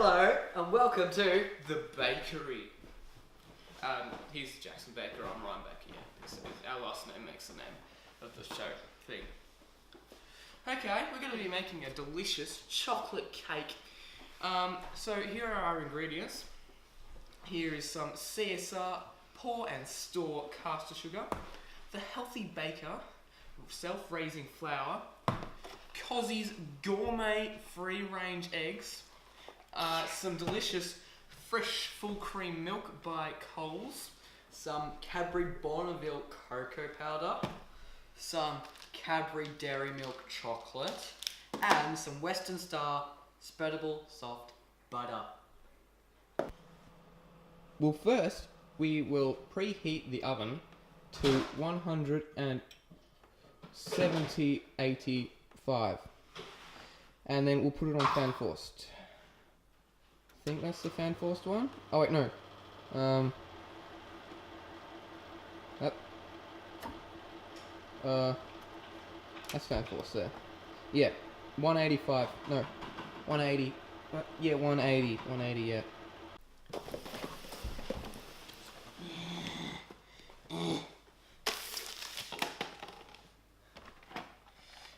Hello and welcome to The Bakery. He's Jackson Baker, I'm Ryan Baker, yeah. Our last name makes the name of the show thing. Okay, we're going to be making a delicious chocolate cake. So here are our ingredients. Here is some CSR pour and store caster sugar, the Healthy Baker self-raising flour, Cozzie's gourmet free-range eggs, some delicious fresh full cream milk by Coles, some Cadbury Bonneville cocoa powder, some Cadbury Dairy Milk chocolate, and some Western Star spreadable soft butter. Well, first we will preheat the oven to 170-85, and then we'll put it on fan forced. I think that's the fan forced one. Oh wait, no. That's fan forced there. Yeah, 185. No, 180. Yeah, 180. 180. Yeah.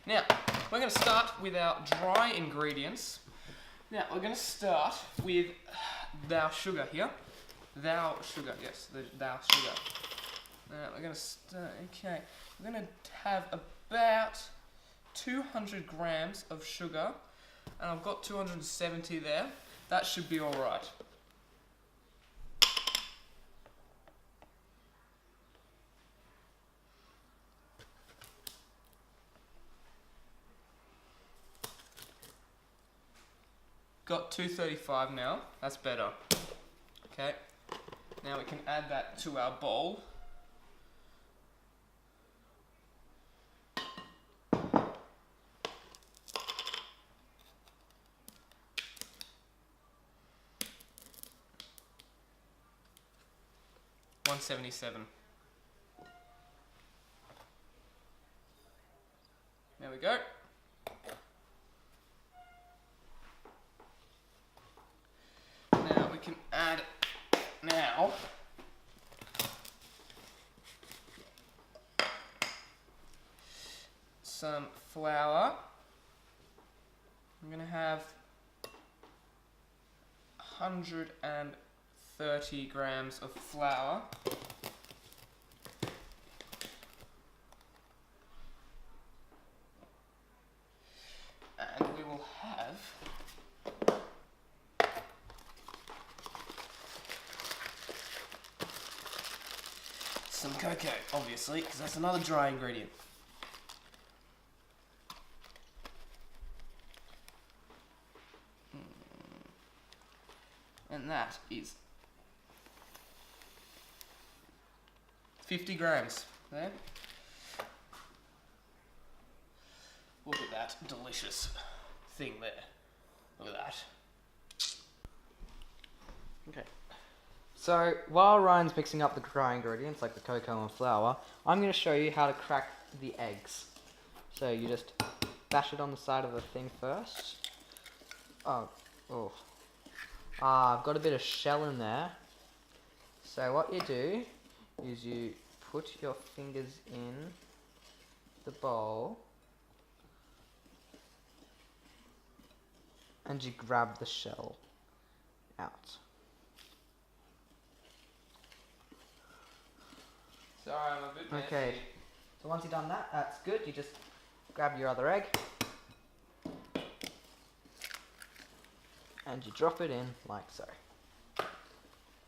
Now, we're going to start with our dry ingredients. Now, we're going to start with thou sugar here. Thou sugar, yes, thou sugar. Now, we're going to start, okay. We're going to have about 200 grams of sugar, and I've got 270 there. That should be alright. Got 235 now, that's better. Okay, now we can add that to our bowl. $177. There we go. Now we can add some flour. I'm going to have 130 grams of flour. And we will have some cocoa, obviously, because that's another dry ingredient. And that is 50 grams there. Look at that delicious thing there. Look at that. Okay. So while Ryan's mixing up the dry ingredients like the cocoa and flour, I'm going to show you how to crack the eggs. So you just bash it on the side of the thing first. I've got a bit of shell in there. So what you do is you put your fingers in the bowl and you grab the shell out. Sorry, I'm a bit messy. Okay, so once you've done that, that's good. You just grab your other egg and you drop it in like so.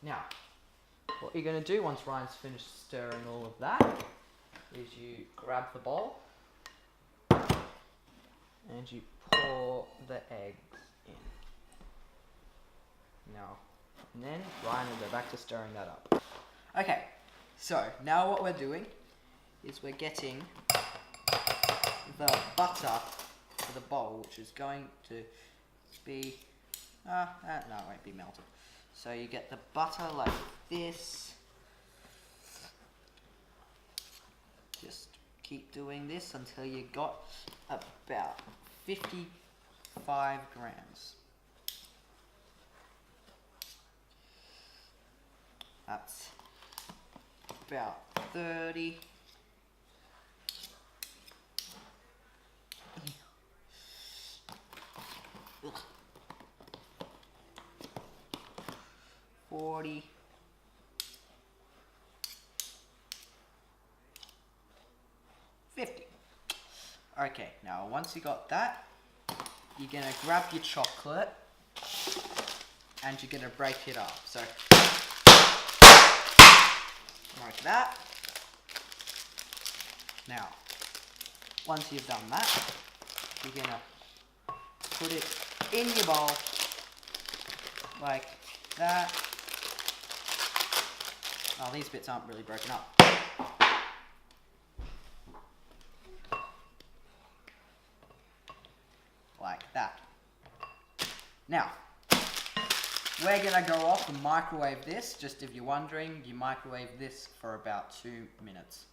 Now, what you're going to do once Ryan's finished stirring all of that is you grab the bowl and you pour the eggs in. Now, and then Ryan will go back to stirring that up. Okay, so now what we're doing is we're getting the butter for the bowl, which is going to be no, it won't be melted. So you get the butter like this. Just keep doing this until you got about 55 grams. That's about 30. Ugh. 40. 50. Okay, now once you got that, you're gonna grab your chocolate and you're gonna break it up. So, like that. Now, once you've done that, you're gonna put it in your bowl, like that. Oh, these bits aren't really broken up. Like that. Now, we're gonna go off and microwave this. Just if you're wondering, you microwave this for about 2 minutes.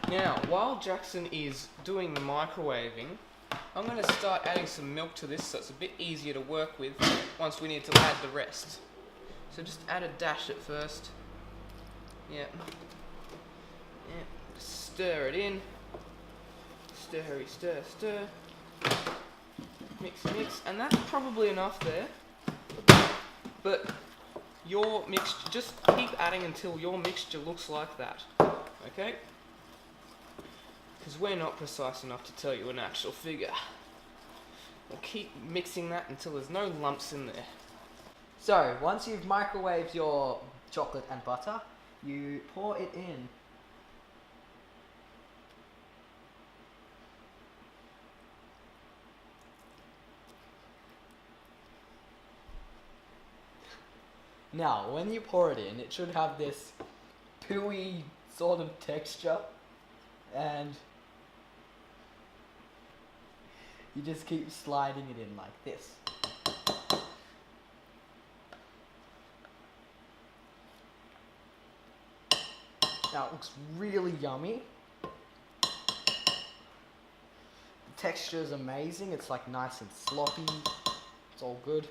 Now, while Jackson is doing the microwaving, I'm going to start adding some milk to this so it's a bit easier to work with once we need to add the rest. So just add a dash at first. Yeah. Stir it in. Stir, stir. Mix, mix. And that's probably enough there. But your mixture, just keep adding until your mixture looks like that. Okay? Because we're not precise enough to tell you an actual figure. We'll keep mixing that until there's no lumps in there. So, once you've microwaved your chocolate and butter, you pour it in. Now, when you pour it in, it should have this pooey sort of texture, and you just keep sliding it in like this. Now it looks really yummy. The texture is amazing. It's like nice and sloppy. It's all good.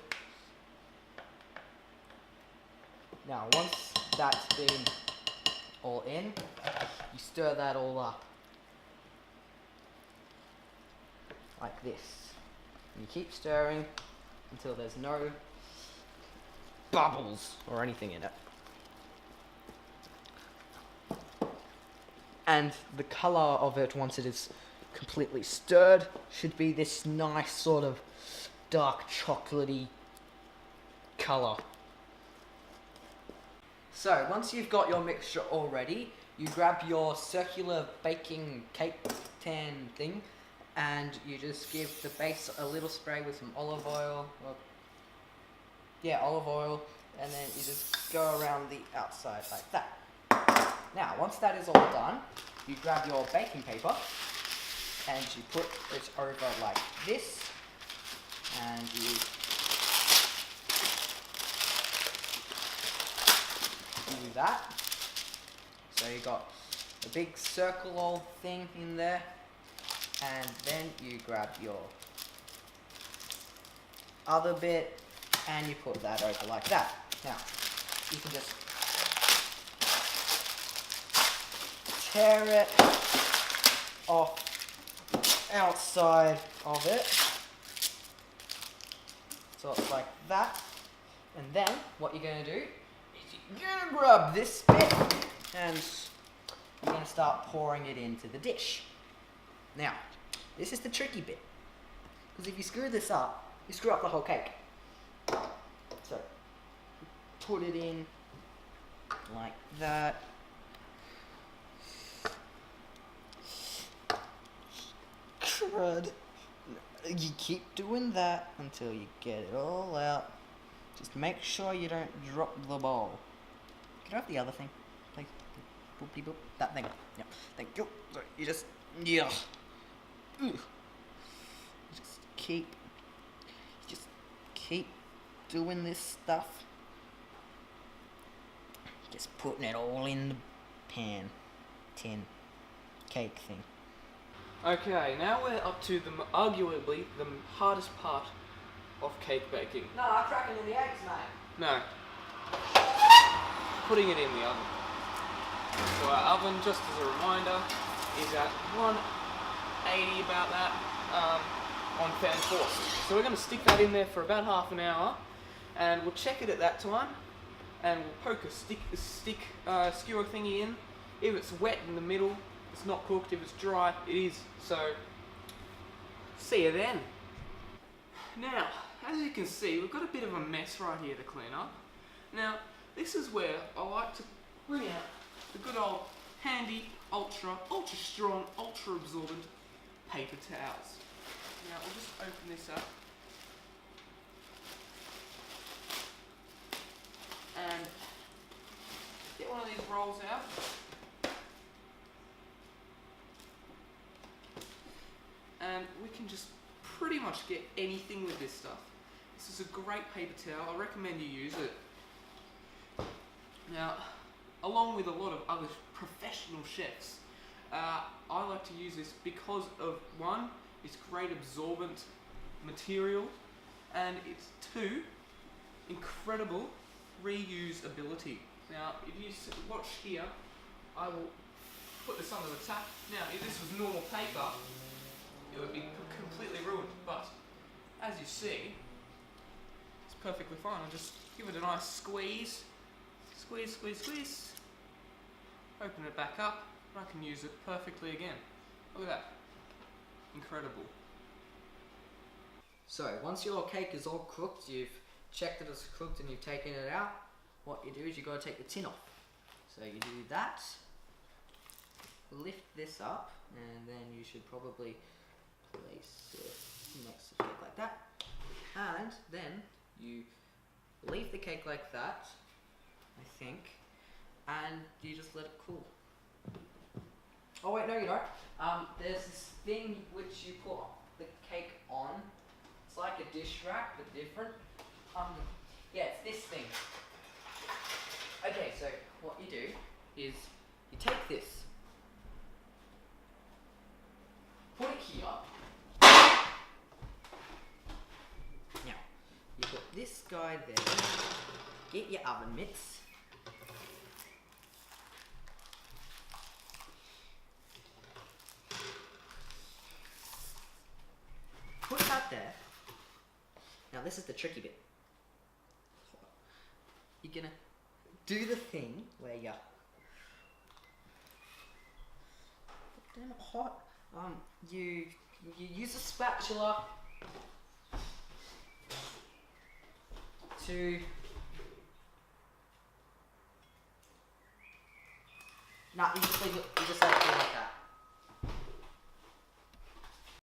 Now once that's been all in, you stir that all up. Like this. And you keep stirring until there's no bubbles or anything in it. And the colour of it, once it is completely stirred, should be this nice sort of dark chocolatey colour. So, once you've got your mixture all ready, you grab your circular baking cake pan thing and you just give the base a little spray with some olive oil. Olive oil, and then you just go around the outside like that. Now, once that is all done, you grab your baking paper and you put it over like this, and you do that. So you got a big circle thing in there, and then you grab your other bit and you put that over like that. Now, you can just tear it off outside of it. So it's like that. And then what you're going to do is you're going to grab this bit and you're going to start pouring it into the dish. Now, this is the tricky bit. Because if you screw this up, you screw up the whole cake. So, put it in like that. Crud. You keep doing that until you get it all out. Just make sure you don't drop the bowl. Can I have the other thing, please? Boopy boop. That thing. Yeah. Thank you. So you just, yeah. You just keep doing this stuff. Just putting it all in the tin, cake thing. Okay, now we're up to arguably the hardest part of cake baking. No, I'm cracking all the eggs, mate. No. putting it in the oven. So our oven, just as a reminder, is at 180, about that, on fan force. So we're going to stick that in there for about half an hour, and we'll check it at that time, and we'll poke a skewer thingy in. If it's wet in the middle, it's not cooked. If it's dry, it is. So see you then. Now, as you can see, we've got a bit of a mess right here to clean up. Now, this is where I like to bring out the good old handy, ultra strong, ultra absorbent paper towels. Now, we'll just open this up. And get one of these rolls out. And we can just pretty much get anything with this stuff. This is a great paper towel. I recommend you use it. Now, along with a lot of other professional chefs, I like to use this because of, one, it's great absorbent material, and it's two, incredible reusability. Now, if you watch here, I will put this under the tap. Now, if this was normal paper, it would be completely ruined, but as you see, it's perfectly fine. I'll just give it a nice squeeze, squeeze, squeeze, squeeze, open it back up, and I can use it perfectly again. Look at that, incredible. So once your cake is all cooked, you've checked that it's cooked and you've taken it out, what you do is you got to take the tin off. So you do that, lift this up, and then you should probably place it next to the cake like that, and then you leave the cake like that, I think, and you just let it cool. Oh wait, no you don't. There's this thing which you put the cake on. It's like a dish rack but different. Yeah, it's this thing. Okay, so what you do is you take this, put it here. Now, you put this guy there. Get your oven mitts. Put that there. Now this is the tricky bit. You're gonna do the thing where you damn hot. You use a spatula to you just leave it. You just let it cool